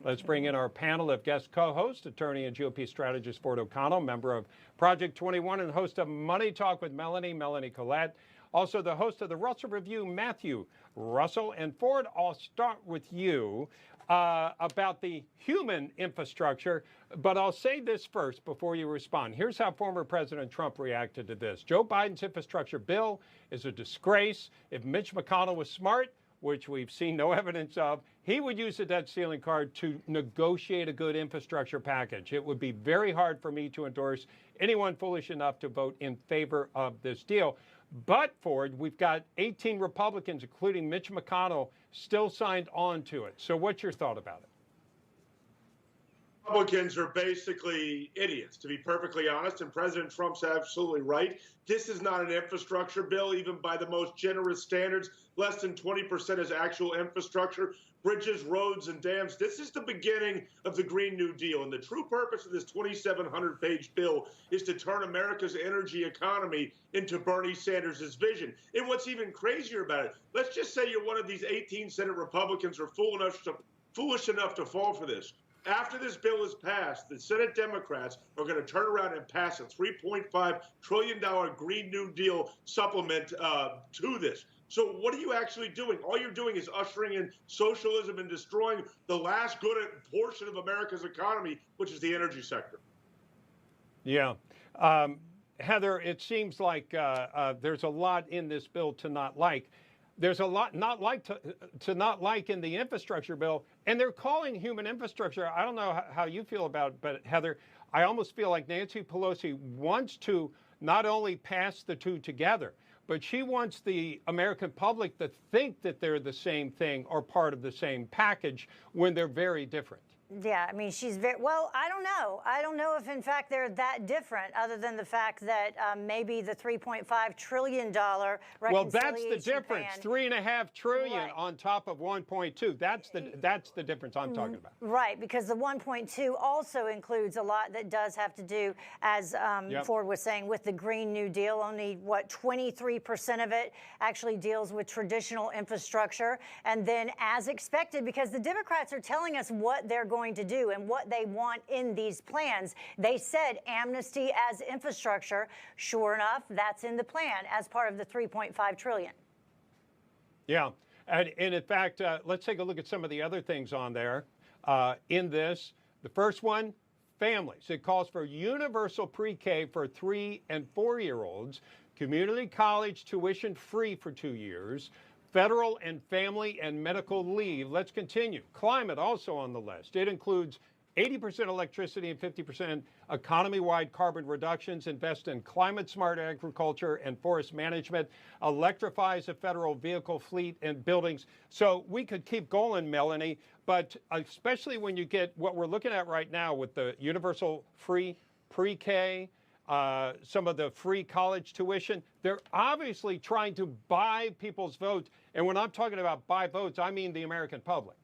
Let's bring in our panel of guest co-hosts, attorney and GOP strategist Ford O'Connell, member of Project 21 and host of Money Talk with Melanie Collette. Also the host of the Russell Review, Matthew Russell. And Ford, I'll start with you about the human infrastructure, but I'll say this first before you respond. Here's how former President Trump reacted to this. Joe Biden's infrastructure bill is a disgrace. If Mitch McConnell was smart, which we've seen no evidence of, he would use the debt ceiling card to negotiate a good infrastructure package. It would be very hard for me to endorse anyone foolish enough to vote in favor of this deal. But, Ford, we've got 18 Republicans, including Mitch McConnell, still signed on to it. So what's your thought about it? Republicans are basically idiots, to be perfectly honest, and President Trump's absolutely right. This is not an infrastructure bill, even by the most generous standards. Less than 20% is actual infrastructure, bridges, roads, and dams. This is the beginning of the Green New Deal, and the true purpose of this 2,700-page bill is to turn America's energy economy into Bernie Sanders' vision. And what's even crazier about it, let's just say you're one of these 18 Senate Republicans who are foolish enough to fall for this. After this bill is passed, the Senate Democrats are going to turn around and pass a $3.5 trillion Green New Deal supplement to this. So what are you actually doing? All you're doing is ushering in socialism and destroying the last good portion of America's economy, which is the energy sector. Yeah. Heather, it seems like there's a lot in this bill to not like. There's a lot not like to not like in the infrastructure bill, and they're calling human infrastructure. I don't know how you feel about it, but Heather, I almost feel like Nancy Pelosi wants to not only pass the two together, but she wants the American public to think that they're the same thing or part of the same package when they're very different. Yeah, I mean, she's very, well, I don't know. I don't know if, in fact, they're that different, other than the fact that maybe the $3.5 trillion reconciliation Well, that's the difference. plan, $3.5 trillion right, on top of 1.2. That's the difference I'm talking about. Right, because the 1.2 also includes a lot that does have to do, as Ford was saying, with the Green New Deal. Only, what, 23% of it actually deals with traditional infrastructure. And then, as expected, because the Democrats are telling us what they're going to do and what they want in these plans. They said amnesty as infrastructure. Sure enough, that's in the plan as part of the $3.5 trillion. Yeah, and in fact, let's take a look at some of the other things on there in this. The first one, families. It calls for universal pre-K for 3- and 4-year-olds, community college tuition free for 2 years, federal and family and medical leave. Let's continue. Climate also on the list. It includes 80% electricity and 50% economy-wide carbon reductions, invest in climate-smart agriculture and forest management, electrifies the federal vehicle fleet and buildings. So we could keep going, Melanie, but especially when you get what we're looking at right now with the universal free pre-K, some of the free college tuition, they're obviously trying to buy people's votes. And when I'm talking about buy votes, I mean the American public.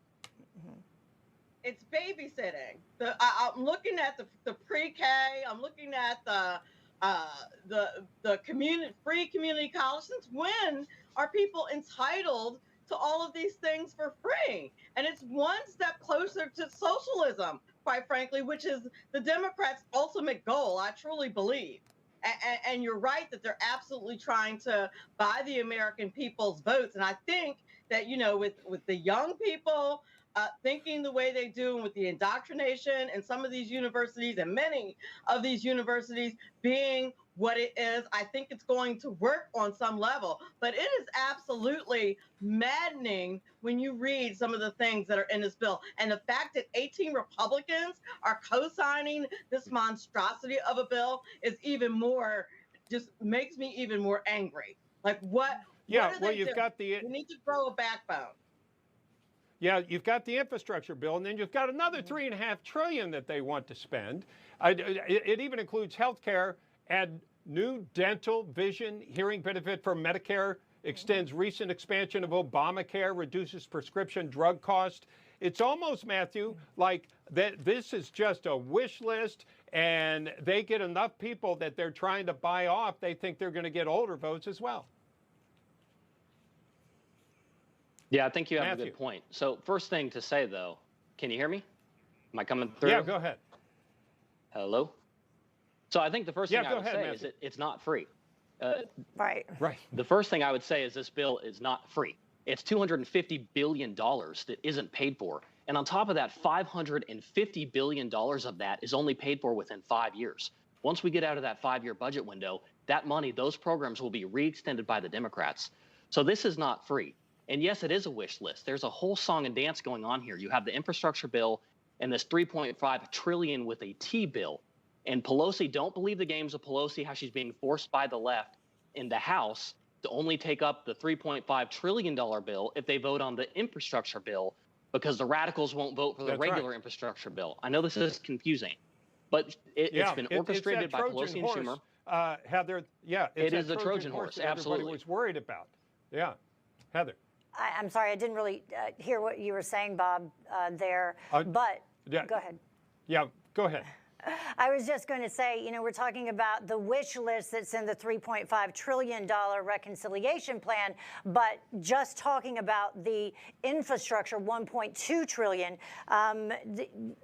It's babysitting. I'm looking at the pre-K. I'm looking at the free community college. Since when are people entitled to all of these things for free? And it's one step closer to socialism, quite frankly, which is the Democrats' ultimate goal, I truly believe. And you're right that they're absolutely trying to buy the American people's votes. And I think that, you know, with the young people thinking the way they do, and with the indoctrination in some of these universities and many of these universities being what it is, I think it's going to work on some level. But it is absolutely maddening when you read some of the things that are in this bill. And the fact that 18 Republicans are co-signing this monstrosity of a bill is even more, just makes me even more angry. Like, what? Yeah, what well, you've got the... We need to grow a backbone. Yeah, you've got the infrastructure bill, and then you've got another $3.5 trillion that they want to spend. It even includes health care, and new dental, vision, hearing benefit for Medicare, extends recent expansion of Obamacare, reduces prescription drug cost. It's almost, Matthew, like that this is just a wish list, and they get enough people that they're trying to buy off. They think they're going to get older votes as well. Yeah, I think you have a good point. So first thing to say, though, can you hear me? Am I coming through? Yeah, go ahead. Hello? So I think the first thing I go would ahead, say Matthew. is it's not free. Right. Right. The first thing I would say is this bill is not free. It's $250 billion that isn't paid for. And on top of that, $550 billion of that is only paid for within 5 years. Once we get out of that 5-year budget window, that money, those programs will be re-extended by the Democrats. So this is not free. And yes, it is a wish list. There's a whole song and dance going on here. You have the infrastructure bill and this $3.5 trillion with a T bill. And Pelosi, don't believe the games of Pelosi, how she's being forced by the left in the House to only take up the $3.5 trillion bill if they vote on the infrastructure bill, because the radicals won't vote for the regular infrastructure bill. I know this is confusing, but it's been orchestrated by Pelosi and Schumer. Heather, it is the Trojan horse, that absolutely. Everybody was worried about. Yeah, Heather. I'm sorry, I didn't really hear what you were saying, Bob, there, but go ahead. Yeah, go ahead. I was just going to say, you know, we're talking about the wish list that's in the $3.5 trillion reconciliation plan, but just talking about the infrastructure, $1.2 trillion,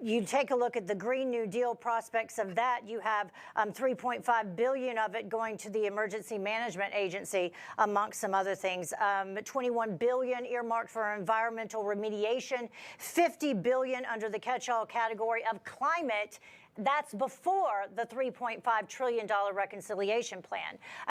you take a look at the Green New Deal prospects of that, you have $3.5 billion of it going to the Emergency Management Agency, amongst some other things, $21 billion earmarked for environmental remediation, $50 billion under the catch-all category of climate. That's before the $3.5 trillion reconciliation plan.